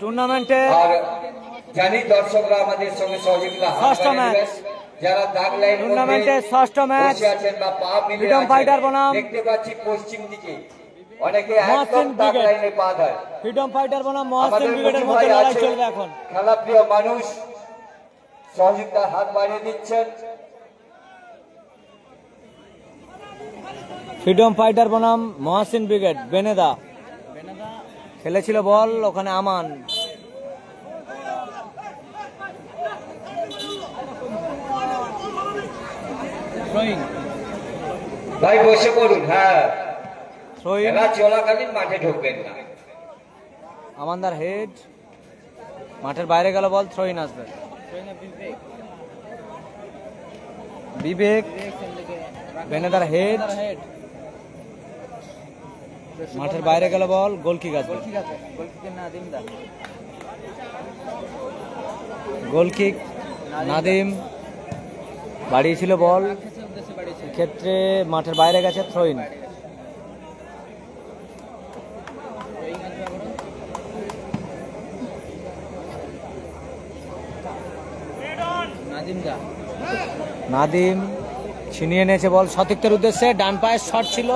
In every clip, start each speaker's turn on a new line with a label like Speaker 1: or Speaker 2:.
Speaker 1: টুর্নামেন্টে
Speaker 2: আর জানি দর্শকরা আমাদের সঙ্গে সহযোগিতা
Speaker 1: ষষ্ঠ ম্যাচ,
Speaker 2: যারা দাগ লাইন
Speaker 1: টুর্নামেন্টের ষষ্ঠ ম্যাচ
Speaker 2: আছেন বা পা মিলে
Speaker 1: ফ্রিডম ফাইটার বনাম
Speaker 2: দেখতে পাচ্ছি পশ্চিম দিকে অনেকে একদম দাগ লাইনে পা দেয়।
Speaker 1: ফ্রিডম ফাইটার বনাম মহাসিন ব্রিগেডের মধ্যে লড়াই চলবে এখন।
Speaker 2: খেলাপ্রিয় মানুষ সহযোগিতার হাত বাড়িয়ে দিচ্ছেন।
Speaker 1: ফ্রিডম ফাইটার বনাম মহাসিন ব্রিগেড। বেনেদা খেলেছিল বল, ওখানে আমান।
Speaker 2: ভাই বসে পড়ুন। হ্যাঁ,
Speaker 1: থ্রোইন
Speaker 2: খেলা চলাকালীন মাঠে ঢুকবেন না।
Speaker 1: আমানদার হেড, মাঠের বাইরে গেল বল, থ্রোইন আসবে। বিবেক, বেনেদার হেড, মাঠের বাইরে গেল বল, গোলকিক আসবে। গোলকিক নাদিম বাড়িয়েছিল বল, ক্ষেত্রে মাঠের বাইরে গেছে, থ্রোইন। নাদিম ছিনিয়ে নিয়েছে বল সতীর্থের উদ্দেশ্যে, ডান পায়ের শট ছিল,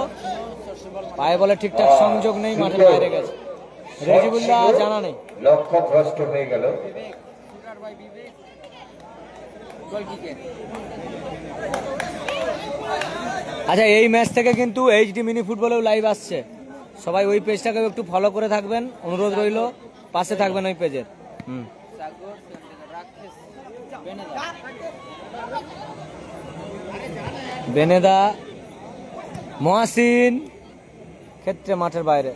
Speaker 1: পায়ে বলে ঠিকঠাক সংযোগ নেই, মাঠের বাইরে গেছে। রেজিবুল্লাহ জানা নেই,
Speaker 2: লক্ষ্য ভ্রষ্ট হয়ে গেল।
Speaker 1: আচ্ছা, এই ম্যাচ থেকে কিন্তু এইচডি মিনি ফুটবলেও লাইভ আসছে, সবাই ওই পেজটাকে একটু ফলো করে থাকবেন, অনুরোধ রইল, পাশে থাকবেন ওই পেজের। বেনেদা, মহাসিন, ক্ষেত্রে মাঠের বাইরে।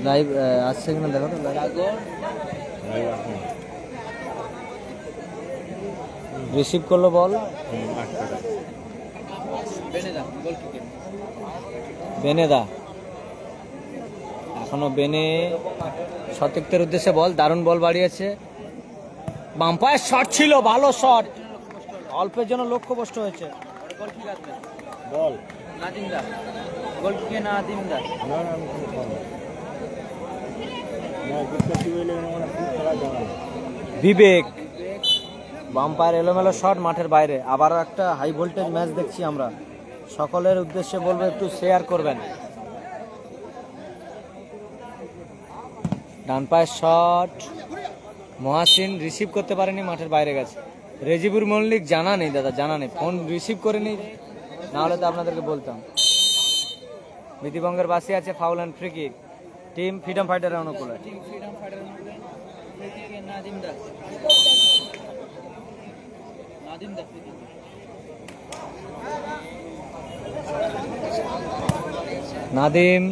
Speaker 1: লাইভ আসছে কিনা দেখো তো। রিসিভ করলো বল, বেনেদা, এখনো বেনে, সতীর্থের উদ্দেশ্যে বল, দারুণ বল বাড়িয়েছে, বাম পায়ের শট ছিল, ভালো শট, অল্পের জন্য লক্ষ্যভ্রষ্ট হয়েছে। বল বিবেক, বাম পায়ের এলোমেলো শট, মাঠের বাইরে। আবারও একটা হাই ভোল্টেজ ম্যাচ দেখছি আমরা, সকলের উদ্দেশ্যে বলবো একটু শেয়ার করবেন। ডান পায়ের শট, মহাসিন রিসিভ করতে পারেনি, মাঠের বাইরে গেছে। রেজিবুর মল্লিক জানা নেই দাদা, জানা নেই, ফোন রিসিভ করেনি, না হলে তো আপনাদেরকে বলতাম। বিধিবঙ্গের বাসি আছে, foul and free kick, team freedom ফাইটারের অনুকূলে। নাদিম,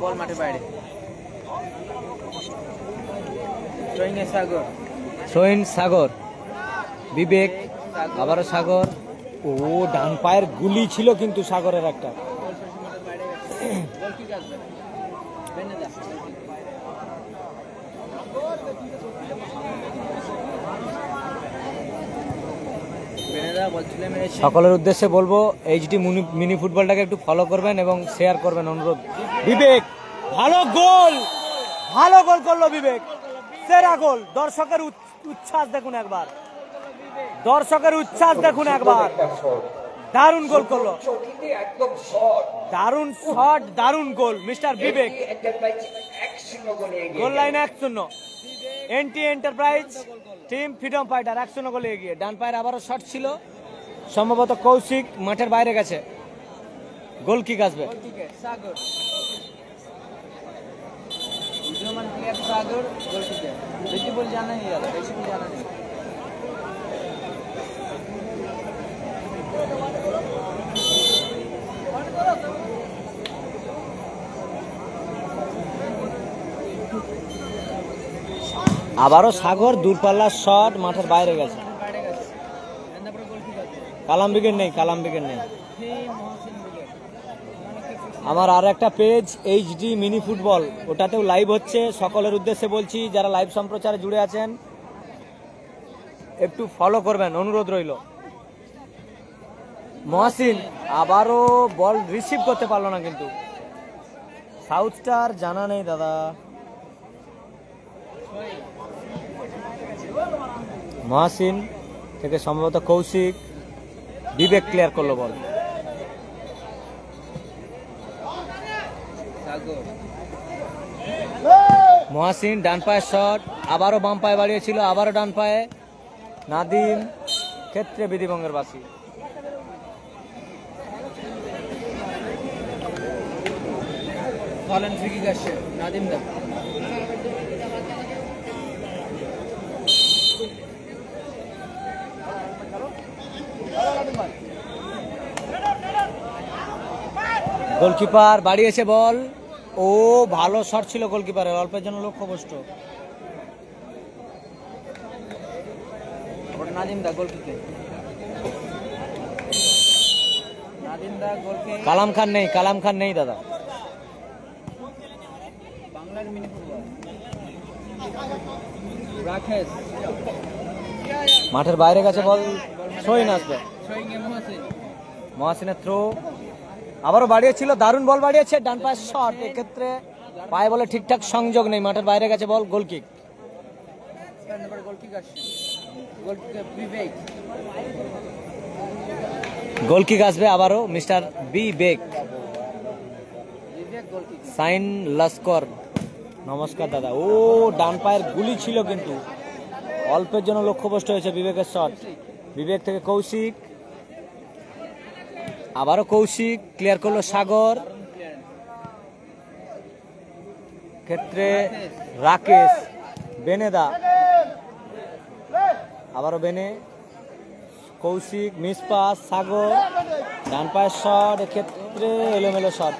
Speaker 1: বল মাঠের বাইরে, থ্রোইন সাগর, বিবেক, আবারও সাগর, ও ডান পায়ের গুলি ছিল কিন্তু সাগরের একটা। সকলের উদ্দেশ্যে বলবো এইচডি মিনি ফুটবলটাকে একটু ফলো করবেন এবং শেয়ার করবেন, অনুরোধ। বিবেক, ভালো গোল, ভালো গোল করলো বিবেক, সেরা গোল। দর্শকের উচ্ছ্বাস দেখুন একবার, দর্শকের উচ্ছ্বাস দেখুন একবার, দারুণ গোল করলো, দারুণ শট, দারুণ goal mister Vivek. Goal line 1-0, NT enterprise team freedom fighter 1-0 গোলে এগিয়ে। ডান পায়ের আবারও শট ছিল, সম্ভবত কৌশিক, মাঠের বাইরে গেছে, গোল কিক আসবে। আবারও সাগর, দূরপাল্লার শট, মাঠের বাইরে গেছে। কালাম ব্রিগেড নেই, কালাম ব্রিগেড নেই। আমার আর একটা পেজ এইচডি মিনি ফুটবল, ওটাতেও লাইভ হচ্ছে, সকলের উদ্দেশ্যে বলছি, যারা লাইভ সম্প্রচারে জুড়ে আছেন একটু ফলো করবেন, অনুরোধ রইল। মহসিন আবারও বল রিসিভ করতে পারলো না, কিন্তু সাউথ স্টার জানা নেই দাদা। মহসিন থেকে সম্ভবত কৌশিক, বিবেক ক্লিয়ার করলো বল। মহসিন ডান পায়ের শট, আবারও বাম পায়ে বাড়িয়েছিল, আবারও ডান পায়ে। নাদিম ক্ষেত্রে বিধিভঙ্গের বাসি। নাদিম দা গোলকিপার বাড়িয়েছে বল। ও ভালো শট ছিল গোলকিপারের, অল্পের জন্য লক্ষ্যভ্রষ্ট। কালাম খান নেই, কালাম খান নেই দাদা। মাঠের বাইরে গেছে বল, সইন আসবে। মহাসিনের থ্রো, আবারও বাড়িয়েছিল, দারুণ বল বাড়িয়েছে, ডান পায়ের শট, এক্ষেত্রে পায়ে বলে ঠিকঠাক সংযোগ নেই, মাঠের বাইরে গেছে বল। গোলকিক, গোলকিক আসবে আবারও মিস্টার বিবেক। সাইন লস্কর, নমস্কার দাদা। ও ডান পায়ের গুলি ছিল, কিন্তু অল্পের জন্য লক্ষ্যভ্রষ্ট হয়েছে বিবেকের শট। বিবেক থেকে কৌশিক, আবারও কৌশিক ক্লিয়ার করলো সাগর, ক্ষেত্রে রাকেশ। বেনেদা, আবারও বেনে, কৌশিক মিস পাস, সাগর ডান পায়ের শট, এক্ষেত্রে এলোমেলো শট।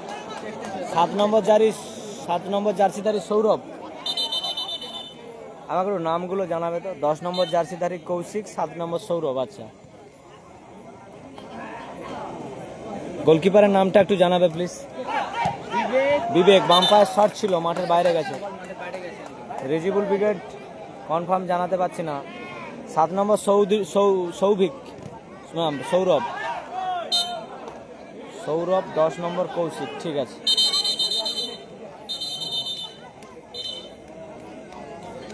Speaker 1: 7 নম্বর জার্সিধারী সৌরভ, আমাকে নামগুলো জানাবে তো। 10 নম্বর জার্সিধারী কৌশিক, 7 নম্বর সৌরভ। আচ্ছা, গোলকিপারের নামটা একটু জানাবে প্লিজ। বিবেক, বাম পায়ের শট ছিল, মাঠের বাইরে গেছে। রেজিবুল ব্রিগেড কনফার্ম জানাতে পারছি না। 7 নম্বর সৌভিক, সৌরভ, 10 নম্বর কৌশিক, ঠিক আছে।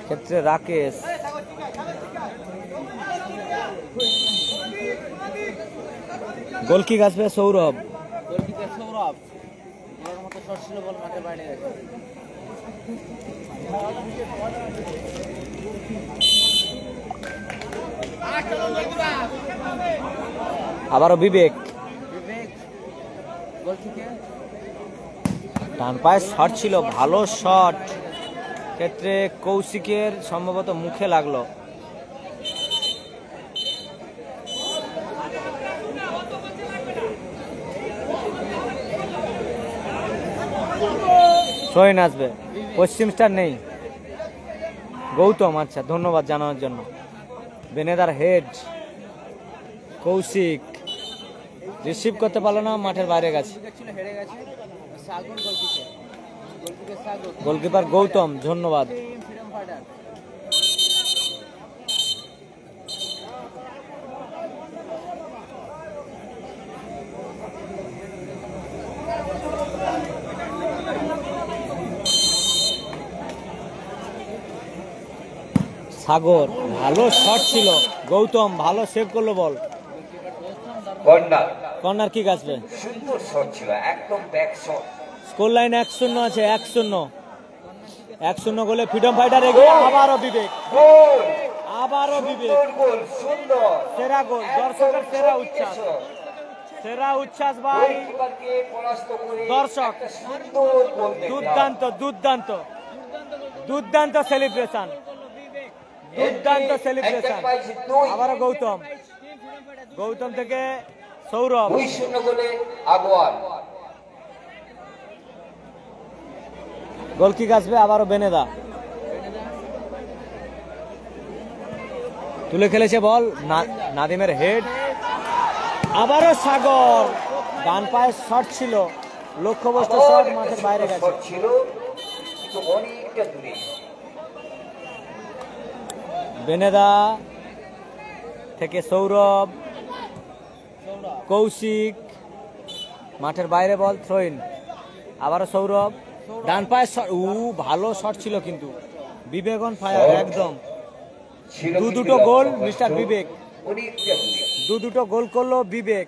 Speaker 1: ক্ষেত্রে রাকেশ, গোলকিক আসবে সৌরভ। আবারও বিবেক, ডান পায়ের শট ছিল, ভালো শট, ক্ষেত্রে কৌশিকের সম্ভবত মুখে লাগলো। সোহেন আসবে, পশ্চিম স্টার নেই। গৌতম, আচ্ছা ধন্যবাদ জানানোর জন্য। বেনেদার হেড, কৌশিক রিসিভ করতে পারলো না, মাঠের বাইরে গেছে। গোলকিপার গৌতম, ধন্যবাদ। সাগর, ভালো শট ছিল, গৌতম ভালো সেভ করলো বল। কর্নার কিক আসবে,
Speaker 2: সুন্দর শট ছিল, একদম ব্যাক শট।
Speaker 1: স্কোর লাইন 1-0 আছে, 1-0 গোলে ফ্রিডম ফাইটার এগিয়ে। আবারও বিবেক, আবারও বিবেক, সেরা গোল, দর্শকের সেরা উচ্ছ্বাস ভাই। দর্শক দুর্দান্ত সেলিব্রেশন, আবারও গৌতম থেকে সৌরভ।
Speaker 2: 2-0 গোলে আগুয়ান।
Speaker 1: গোলকিক আসবে আবারও বেনেদা, তুলে খেলেছে বল। নাদিমের হেড, আবারও সাগর, ডান পায়ের শট ছিল, লক্ষ্যভ্রষ্ট শট, মাঠের বাইরে গেছে। বেনেদা থেকে সৌরভ, কৌশিক মাঠের বাইরে বল, থ্রোইন। আবারও সৌরভ, ডান পায়ের শট, ভালো শট ছিল কিন্তু বিবেক অন ফায়ার একদম। দুটো গোল মিস্টার বিবেক, দুটো গোল করলো বিবেক।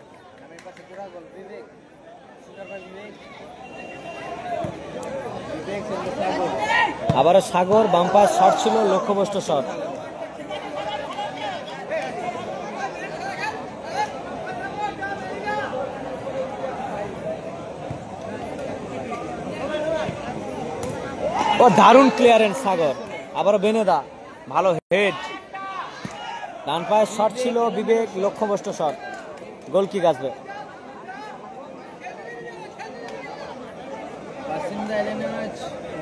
Speaker 1: আবারও সাগর, বাম পায়ের শট ছিল লক্ষ্যভ্রষ্ট শট। ও দারুণ ক্লিয়ারেন্স সাগর। আবারও বেনেদা, ভালো হেড, ডান পায়ের শট ছিল বিবেক, লক্ষ্যভ্রষ্ট শট। গোল কিক আসবে।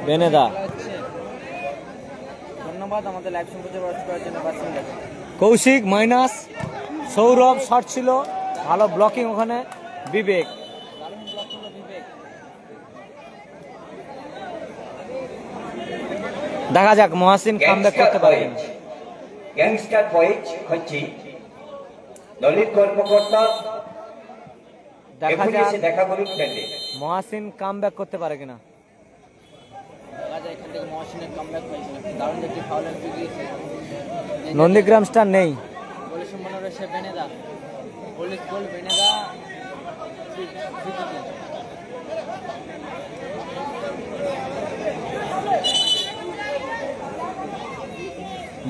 Speaker 1: বেনেদা,
Speaker 3: ধন্যবাদ আমাদের লাইভ সম্প্রচার করার জন্য।
Speaker 1: কৌশিক মাইনাস, সৌরভ শট ছিল, ভালো ব্লকিং ওখানে বিবেক। দেখা যাক মহাসিন কামব্যাক করতে পারে কিনা।
Speaker 2: গ্যাংস্টার বয়েজ হচ্ছে ললিত কর্মকর্তা,
Speaker 1: দেখা যাক
Speaker 2: দেখা করুন খেলে
Speaker 1: মহাসিন কামব্যাক করতে পারে কিনা। নন্দীগ্রাম স্টার নেই।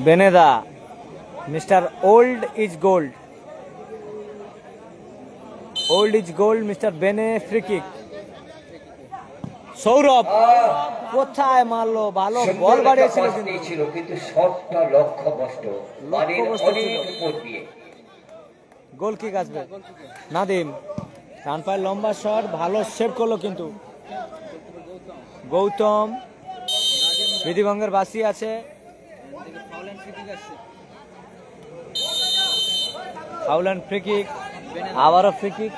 Speaker 1: বেনেদা, mister old is gold, old is gold mister Bene, free kick. Sourav কোথায় মারলো, ভালো বল বাড়িয়েছিল
Speaker 2: কিন্তু শটটা লক্ষ্যভ্রষ্ট,
Speaker 1: গোল কিক আসবে। নাদিম, ডান পায়ের লম্বা শট, ভালো সেভ করলো কিন্তু গৌতম। বিধিভঙ্গের বাসি আছে, ফাউল ফ্রি কিক। আবারও ফ্রি কিক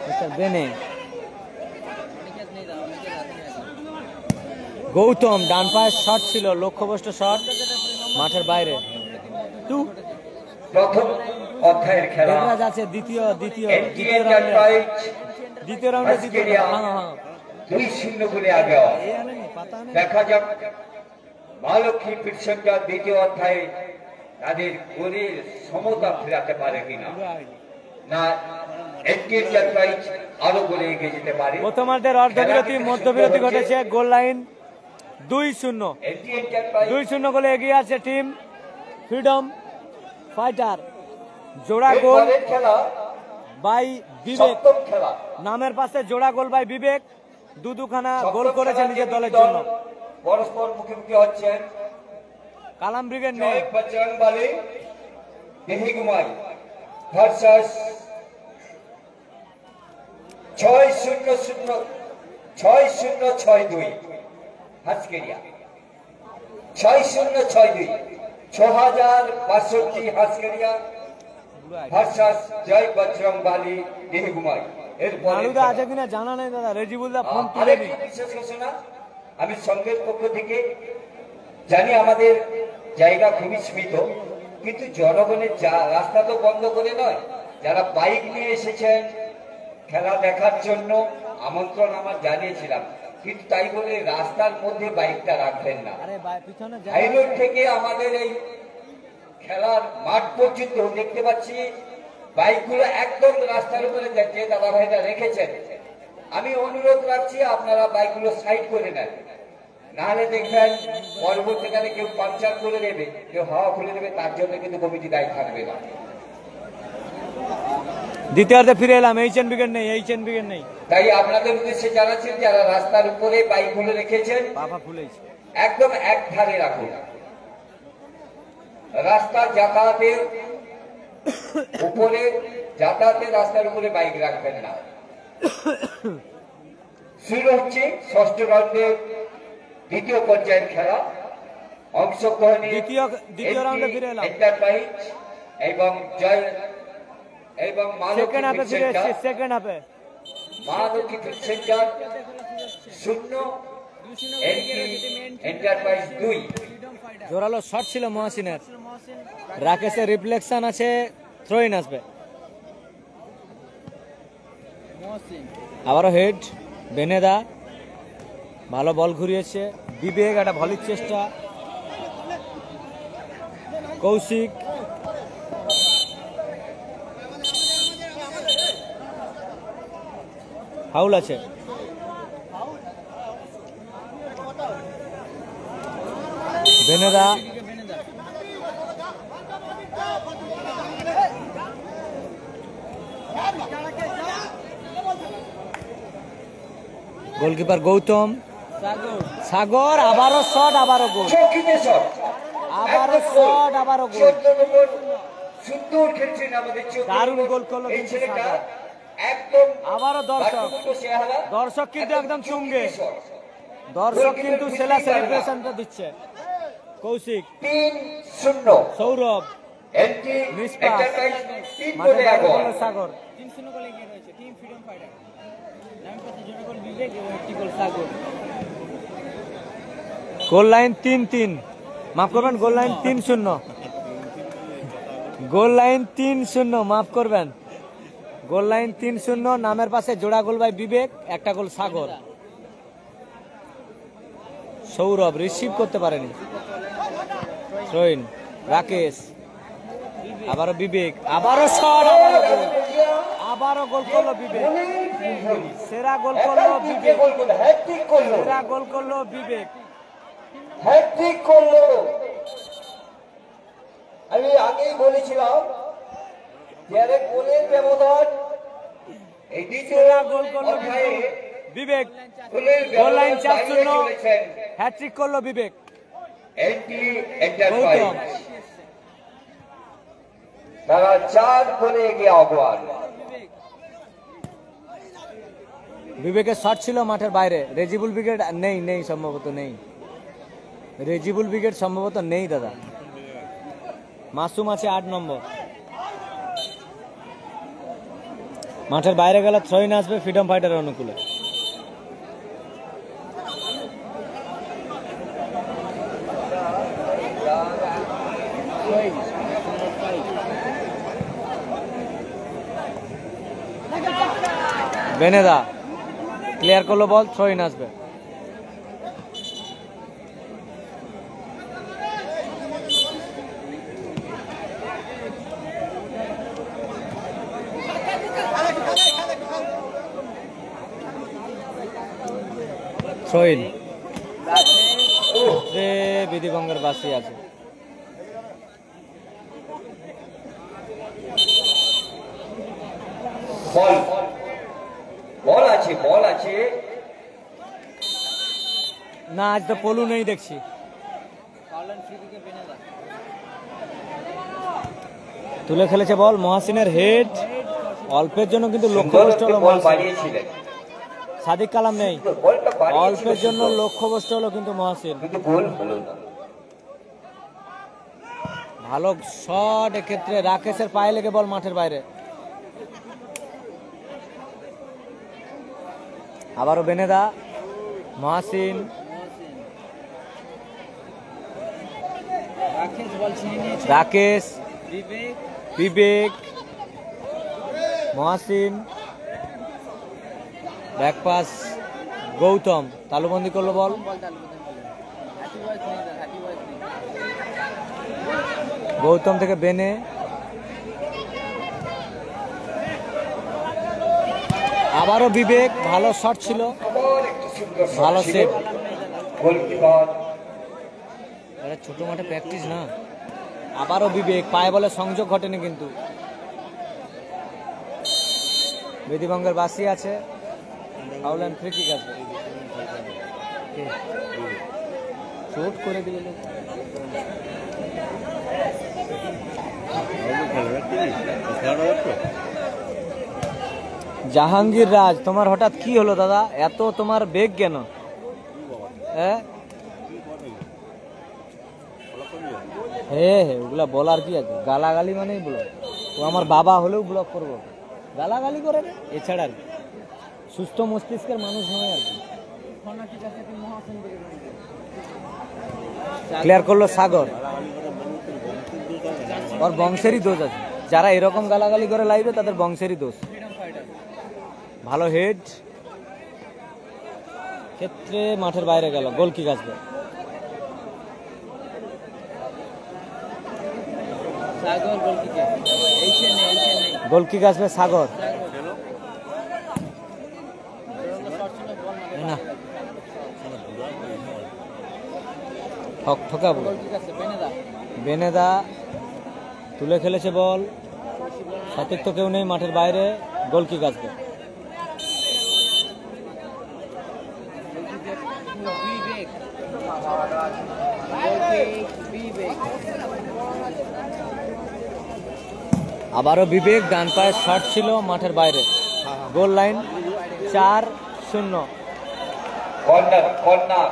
Speaker 1: মিস্টার বেনে। গৌতম, ডান পায়ের শট ছিল লক্ষ্যভ্রষ্ট শট, মাঠের বাইরে।
Speaker 2: প্রথম অধ্যায়ের খেলা
Speaker 1: আছে দ্বিতীয় রাউন্ডে
Speaker 2: 2-0 গোলে আগে। দেখা যাক মহালক্ষ্মী পিটসেন্টার দ্বিতীয় অধ্যায়ে তাদের গোলের সমতা ফেরাতে পারে কিনা, না আরো গোলে এগিয়ে যেতে পারে।
Speaker 1: প্রথমার্ধের অর্ধবিরতি মধ্যবিরতি ঘটেছে, গোল লাইন 2-0 গোলে এগিয়ে আছে টিম ফ্রিডম ফাইটার। জোড়া গোল বাই বিবেক, নামের পাশে জোড়া গোল বাই বিবেক, দুখানা গোল করেছে নিজের দলের জন্য।
Speaker 2: পরস্পর মুখোমুখি হচ্ছেন
Speaker 1: কালাম ব্রিগেড নেই,
Speaker 2: বজরংবলী দিহিগুমাই ভার্সাস 6062 হাসকেরিয়া। 6062 6062 হাসকেরিয়া ভার্সাস জয় বজরংবলী দিহিগুমাই।
Speaker 1: নালুদা আছে কিনা জানা নেই দাদা, রেজিবুলদা ফোন তুলে দিন।
Speaker 2: বিশেষ ঘোষণা, আমি সংঘের পক্ষ থেকে জানি আমাদের জায়গা খুবই সীমিত, কিন্তু জনগণের রাস্তা তো বন্ধ করে নয়, যারা বাইক নিয়ে এসেছেন খেলা দেখার জন্য আমন্ত্রণ আমার জানিয়েছিলাম, কিন্তু তাই বলে রাস্তার মধ্যে বাইকটা রাখবেন না। হাইরোড থেকে আমাদের এই খেলার মাঠ পর্যন্ত দেখতে পাচ্ছি বাইকগুলো একদম রাস্তার উপরে যে দাদা ভাইরা রেখেছেন। আমি অনুরোধ রাখছি আপনারা বাইকগুলো সাইড করে নেন, নাহলে দেখবেন পরবর্তীকালে কেউ পাংচার করে দেবে, কেউ হাওয়া খুলে দেবে, তার জন্য কিন্তু কমিটি দায়ী থাকবে না।
Speaker 1: দ্বিতীয়ার্ধে ফিরে এলাম, এইচএন ব্রিগেড নেই।
Speaker 2: তাই আপনাদের উদ্দেশ্যে জানাচ্ছেন, যারা রাস্তার উপরে বাইকগুলো রেখেছেন একদম এক ধারে রাখুন। রাস্তা যাতায়াতের উপরে, যাতায়াতের রাস্তার উপরে বাইক রাখবেন না। শুরু হচ্ছে ষষ্ঠ রাউন্ডের দ্বিতীয় পর্যায়ের খেলা। অংশগ্রহণে
Speaker 1: দ্বিতীয় রাউন্ডে ফিরে এলাম
Speaker 2: এবং জয় এবং
Speaker 1: সেকেন্ড হাফে ফিরে এসেছি। সেকেন্ড হাফে
Speaker 2: মহালক্ষ্মী সেন্টার 0, এন্টারপ্রাইজ 2।
Speaker 1: জোরালো শট ছিল মহাসিনের, রাকেশের রিফ্লেকশন আছে, থ্রোইন আসবে।
Speaker 3: মহসিন।
Speaker 1: আবারও হেড বেনেদা, ভালো বল ঘুরিয়েছে। বিবেক একটা ভলির চেষ্টা, কৌশিক, ফাউল আছে। বেনেদা, গোলকিপার গৌতম,
Speaker 3: সাগর।
Speaker 1: সাগর, আবারও শট, আবারও গোল,
Speaker 2: চৌকিতে শট,
Speaker 1: আবারও শট, আবারও গোল।
Speaker 2: 14 নম্বর সুন্দর খেলছেন আমাদের 14
Speaker 1: দারুণ
Speaker 2: নম্বর।
Speaker 1: গোল করলো
Speaker 2: এই
Speaker 1: কিন্তু
Speaker 2: ছেলেটা
Speaker 1: সাগর।
Speaker 2: একদম
Speaker 1: আবারও দর্শক,
Speaker 2: বাট্টুকুটো চেহারা,
Speaker 1: দর্শক কিন্তু একদম চুমগে,
Speaker 2: শট।
Speaker 1: দর্শক
Speaker 2: গোলকিপার
Speaker 1: কিন্তু
Speaker 2: বুঝতেই
Speaker 1: সেরা
Speaker 2: পারে না।
Speaker 1: সেলিব্রেশনটা দিচ্ছে। কৌশিক,
Speaker 2: 3-0
Speaker 1: সৌরভ,
Speaker 2: এন্টি
Speaker 1: মিসপাস।
Speaker 2: একটা ম্যাচ 3
Speaker 1: মাঠে
Speaker 2: গোলে
Speaker 1: বাইরে
Speaker 2: আগোয়া।
Speaker 1: গেল সাগর।
Speaker 3: 3-0 গোলে এগিয়ে রয়েছে টিম ফ্রিডম ফাইটার। নাম পাশে জোড়া গোল বিবেক এবং একটি গোল সাগর।
Speaker 1: গোল লাইন 3-3, মাফ করবেন, গোল লাইন 3-0, গোল লাইন 3-0, মাফ করবেন, গোল লাইন 3-0। নামের পাশে জোড়া গোল বাই বিবেক, একটা গোল সাগর। সৌরভ রিসিভ করতে পারেনি, থ্রোইন, রাকেশ, আবারও বিবেক, আবারও শট, আবারও গোল, আবারও গোল করলো বিবেক, সেরা গোল করলো বিবেক,
Speaker 2: হ্যাট্রিক করলো,
Speaker 1: সেরা গোল করলো বিবেক।
Speaker 2: হ্যাট্রিক করলো। আমি আগেই বলেছিলাম যারা গোলের ব্যবধান এই দ্বিতীয়
Speaker 1: সেরা গোল করলো
Speaker 2: অধ্যায়ে
Speaker 1: বিবেক,
Speaker 2: গোলের
Speaker 1: গোল লাইন
Speaker 2: ব্যবধান
Speaker 1: 4-0,
Speaker 2: বাইরে চলেছেন
Speaker 1: হ্যাট্রিক করলো বিবেক।
Speaker 2: Anti enterprise.
Speaker 1: গৌতম,
Speaker 2: তারা 4 গোলে এগিয়ে অগ্রসর।
Speaker 1: বিবেকের শট ছিল মাঠের বাইরে। রেজিবুল ব্রিগেড নেই, নেই সম্ভবত নেই, রেজিবুল ব্রিগেড সম্ভবত নেই দাদা। মাসুম আছে 8 নম্বর। মাঠের বাইরে গেলে থ্রোইন আসবে ফ্রিডম ফাইটারের অনুকূলে। বেনেদা ক্লিয়ার করলো বল, থ্রোইন আসবে। থ্রোইন, বিধিভঙ্গের বাসি আছে।
Speaker 2: বল বল আছে, বল আছে।
Speaker 1: না, আজ তো পলু নেই দেখছি।
Speaker 3: কাউলান ফ্রি কিকে বেনেদা।
Speaker 1: তুলে খেলেছে বল, মহাসিনের হেড, অল্পের জন্য কিন্তু লক্ষ্যভ্রষ্ট হলো
Speaker 2: বল
Speaker 1: মহাসিন।
Speaker 2: বাড়িয়েছিলেন,
Speaker 1: সাদিক কালাম নেই,
Speaker 2: বলটা বাড়িয়েছিলেন,
Speaker 1: অল্পের জন্য লক্ষ্যভ্রষ্ট হলো কিন্তু মহাসিন।
Speaker 2: কিন্তু গোল হলো না।
Speaker 1: ভালো শট, এক্ষেত্রে রাকেশের পায়ে লেগে বল মাঠের বাইরে। আবারও বেনেদা, মহাসিন,
Speaker 3: রাকেশ বল ছিনিয়ে নিয়েছে।
Speaker 1: রাকেশ,
Speaker 3: বিবেক,
Speaker 1: বিবেক, মহাসিন, ব্যাক পাস, গৌতম তালুবন্দি করলো বল।
Speaker 3: বল তালু কোথায় বলে। হ্যাপি বয়েজ নেই, হ্যাপি বয়েজ নেই।
Speaker 1: গৌতম থেকে বেনে, আবারও বিবেক, ভালো শট ছিল,
Speaker 2: আবার একটু সুন্দর শট
Speaker 1: ভালো
Speaker 2: ছিল।
Speaker 1: সেভ।
Speaker 2: গোলকিপার
Speaker 1: এটা ছোট মাঠে প্র্যাকটিস না। আবারও বিবেক, পায়ে বলে সংযোগ ঘটেনি কিন্তু। বেদিবঙ্গের বাসি আছে, আউলান ফ্রি কিক আছে। চোট করে দিল লোক। জাহাঙ্গীর রাজ, তোমার হঠাৎ কি হলো দাদা? এত তোমার বেগ কেন? হ্যাঁ হ্যাঁ, ওগুলা বলার কি আছে? গালাগালি মানেই ব্লক। ও আমার বাবা হলেও ব্লক করবো, গালাগালি করে না, এছাড়া আর কি। সুস্থ মস্তিষ্কের মানুষ নয় আর কি। ক্লিয়ার করলো সাগর, ওর বংশেরই দোষ আছে। যারা এরকম গালাগালি করে লাইবে তাদের বংশেরই দোষ। ভালো হেড, ক্ষেত্রে মাঠের বাইরে গেল, গোল কিক আসবে।
Speaker 3: সাগর গোল কিকে এইছে নেই
Speaker 1: গোল কিক আসবে সাগর। না ঠকাবো।
Speaker 3: গোল কিক আছে বেনেদা
Speaker 1: বেনেদা তুলে খেলেছে বল, সঠিক তো কেউ নেই মাঠের বাইরে, গোল কিক আসবে।
Speaker 3: বিবেক গোল কিক বিবেক
Speaker 1: আবারও বিবেক, ডান পায়ের শট ছিল মাঠের বাইরে, গোল লাইন 4-0।
Speaker 2: কর্নার কর্নার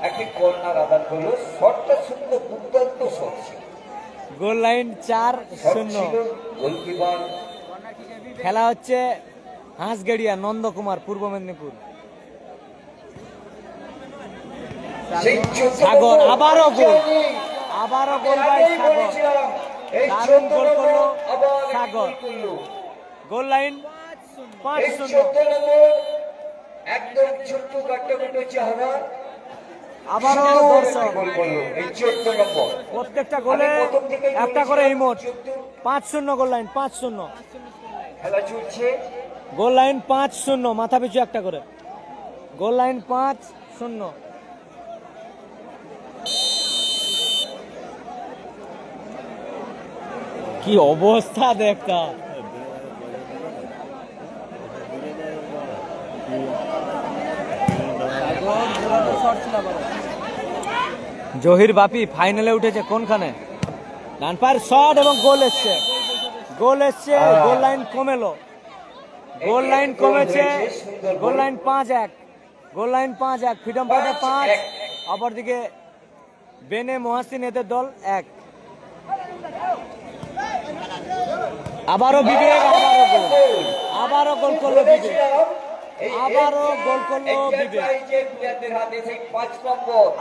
Speaker 2: একটি কর্নার আদান করলো, শটটা সুন্দর, দুর্দান্ত শট ছিল,
Speaker 1: গোল লাইন
Speaker 2: শট
Speaker 1: 4-0।
Speaker 2: ছিল, গোলকিপার
Speaker 1: খেলা হচ্ছে হাঁসগেড়িয়া নন্দকুমার, পূর্ব মেদিনীপুর।
Speaker 2: সেই 14
Speaker 1: সাগর,
Speaker 2: নম্বর,
Speaker 1: আবারও গোল,
Speaker 2: জানি,
Speaker 1: আবারও
Speaker 2: আমি
Speaker 1: গোল বাই
Speaker 2: আগেই
Speaker 1: সাগর।
Speaker 2: বলেছিলাম, এই
Speaker 1: দারুণ
Speaker 2: 14
Speaker 1: গোল করলো
Speaker 2: নম্বর আবার একটি
Speaker 1: সাগর।
Speaker 2: গোল করলো।
Speaker 1: গোল লাইন
Speaker 2: এই
Speaker 1: 5-0।
Speaker 2: 14 নম্বর একদম ছোট্ট কাট্টাকুটো চেহারা,
Speaker 1: আবারও
Speaker 2: সুন্দর
Speaker 1: দর্শক,
Speaker 2: একটি গোল করলো এই 14 নম্বর।
Speaker 1: প্রত্যেকটা গোলে
Speaker 2: আমি প্রথম থেকেই
Speaker 1: একটা করে
Speaker 2: বলেছিলাম,
Speaker 1: ইমোট।
Speaker 2: 14
Speaker 1: 5-0 গোল লাইন, 5-0
Speaker 2: খেলা চলছে।
Speaker 1: গোল লাইন 5-0, মাথা পিছু একটা করে, গোল লাইন 5-0। কি অবস্থা দেখতা,
Speaker 3: সাগর দুটো শট ছিল আবার
Speaker 1: জহির বাপি ফাইনালে উঠেছে কোনখানে, ডান পায়ের শট এবং গোল এসছে, গোল এসছে, গোল লাইন কমেলো, গোল লাইন কমেছে, goal line 5-1, goal line 5-1, freedom fighter 5, অপরদিকে বেনে মহাসিন এদের দল 1। আবারও বিবেক, আবারও গোল, আবারও গোল করলো বিবেক, আবারও গোল করলো বিবেক,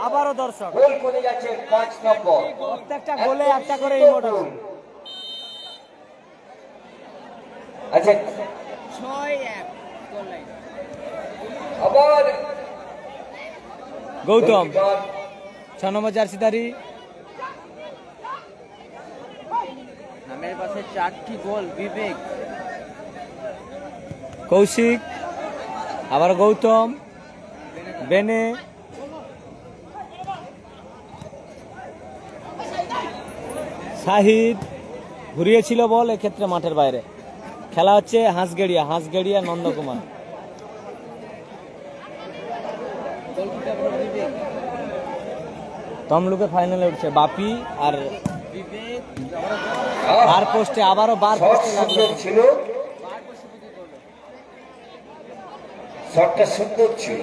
Speaker 1: আবারও দর্শক,
Speaker 2: গোল করে যাচ্ছে 5 নম্বর।
Speaker 1: প্রত্যেকটা গোলে একটা করে ইমোট আছে।
Speaker 2: আচ্ছা
Speaker 3: 6-1 গোল লাইন
Speaker 2: আবার
Speaker 1: গৌতম
Speaker 2: গোলকিপার
Speaker 1: 6 নম্বর জার্সিধারী,
Speaker 3: নামের পাশে 4টি গোল বিবেক
Speaker 1: কৌশিক, আবার গৌতম, বেনে, শাহিদ ঘুরিয়েছিল বল, এক্ষেত্রে মাঠের বাইরে। খেলা হচ্ছে হাঁসগেড়িয়া নন্দকুমার।
Speaker 3: গোল কিপার বিবেক
Speaker 1: তমলুকে ফাইনালে উঠছে বাপি, আর
Speaker 3: বিবেক
Speaker 1: বার পোস্টে, আবারও বার
Speaker 2: শট
Speaker 1: পোস্টে লাগলো।
Speaker 2: সুন্দর ছিল, শটটা সুন্দর ছিল,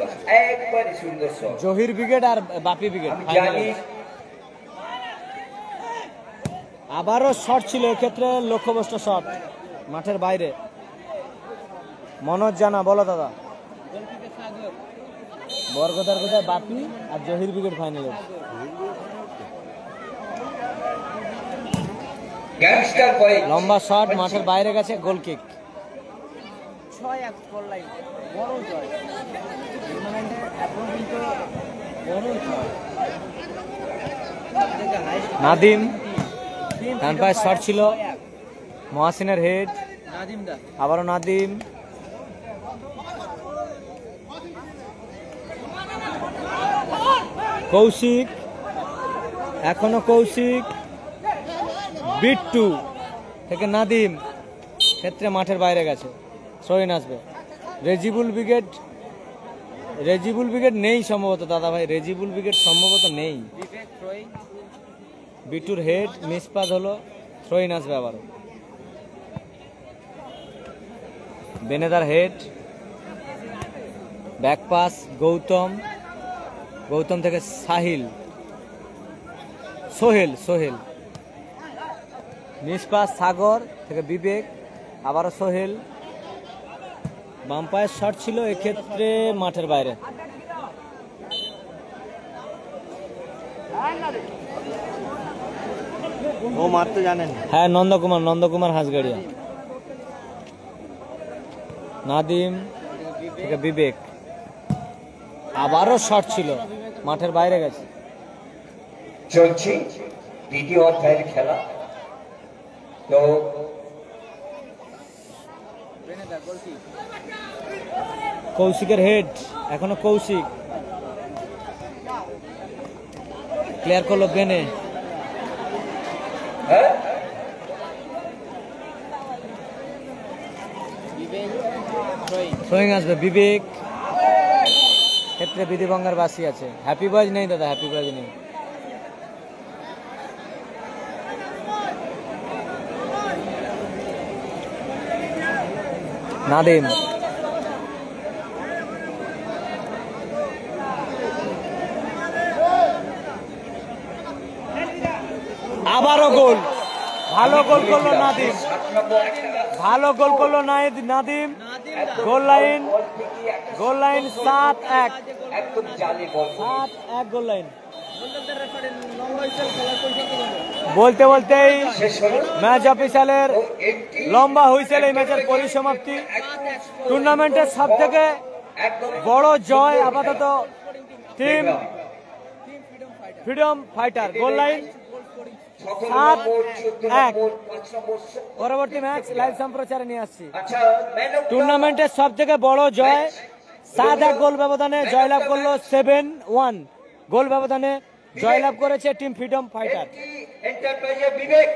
Speaker 2: একবারই সুন্দর শট।
Speaker 1: জহির ব্রিগেড আর বাপি ব্রিগেড
Speaker 2: আমি
Speaker 1: ফাইনালে।
Speaker 2: জানি
Speaker 1: আবারও শট ছিল, এক্ষেত্রে লক্ষ্যভ্রষ্ট শট মাঠের বাইরে। মনোজ জানা, বলো দাদা।
Speaker 3: গোল কিপার সাগর
Speaker 1: বরগদার কোথায় বাপি আর জহির ব্রিগেড ফাইনালে।
Speaker 2: গ্যাংস্টার করে
Speaker 1: লম্বা শট মাঠের বাইরে গেছে, গোল কিক।
Speaker 3: 6-1 গোল লাইন, বড় জয় টুর্নামেন্টে এখন কিন্তু বড় জয় সবথেকে হাইস্ট
Speaker 1: নাদিম, ডান পায়ের শট ছিল, মহাসিনের হেড,
Speaker 3: নাদিম দা
Speaker 1: আবারও নাদিম, কৌশিক, এখনো কৌশিক, বিট্টু থেকে নাদিম, ক্ষেত্রে মাঠের বাইরে গেছে, সরিন আসবে। রেজিবুল ব্রিগেড নেই সম্ভবত দাদা ভাই, রেজিবুল ব্রিগেড সম্ভবত নেই।
Speaker 3: বিবেক থ্রোয়িং
Speaker 1: বিট্টুর হেড মিসপাস হলো, থ্রোইন আসবে আবারও। বেনেদার হেড, ব্যাক পাস, গৌতম থেকে সোহেল, মিসপাস সাগর থেকে বিবেক, আবারও সোহেল, বাম পায়ের শট ছিল, এক্ষেত্রে মাঠের বাইরে।
Speaker 4: ও মারতে জানেন।
Speaker 1: হ্যাঁ, নন্দকুমার হাঁসগাড়িয়া। নাদিম থেকে বিবেক, আবারও শট ছিল, মাঠের বাইরে গেছে।
Speaker 2: চলছে দ্বিতীয় অধ্যায়ের খেলা। তো
Speaker 1: কৌশিকের হেড, এখনো কৌশিক ক্লিয়ার করলো বেনে।
Speaker 2: হ্যাঁ,
Speaker 1: থ্রোয়িং আসবে বিবেক, ক্ষেত্রে বিধিভঙ্গার বাসি আছে। হ্যাপি বয়েজ নেই দাদা, হ্যাপি বয়েজ নেই। নাদিম, আবারও গোল, ভালো গোল করলো নাদিম, ভালো গোল করলো Nadim. Goal line, goal line 7-1,
Speaker 2: একদম জালে বল
Speaker 1: 7-1 গোল লাইন। বলতে বলতেই
Speaker 2: শেষ হলো।
Speaker 1: ম্যাচ অফিসিয়ালের লম্বা হুইসেল এই ম্যাচের পরিসমাপ্তি। টুর্নামেন্টের সব থেকে বড় জয় আপাতত টিম ফ্রিডম ফাইটার। গোল লাইন 7-1। পরবর্তী ম্যাচ লাইভ সম্প্রচারে নিয়ে আসছি। টুর্নামেন্টের সব থেকে বড় জয়, 7-1 গোল ব্যবধানে জয়লাভ করলো 7-1 গোল ব্যবধানে জয়লাভ করেছে টিম ফ্রিডম ফাইটার।
Speaker 2: এন্টারপ্রাইজের বিবেক।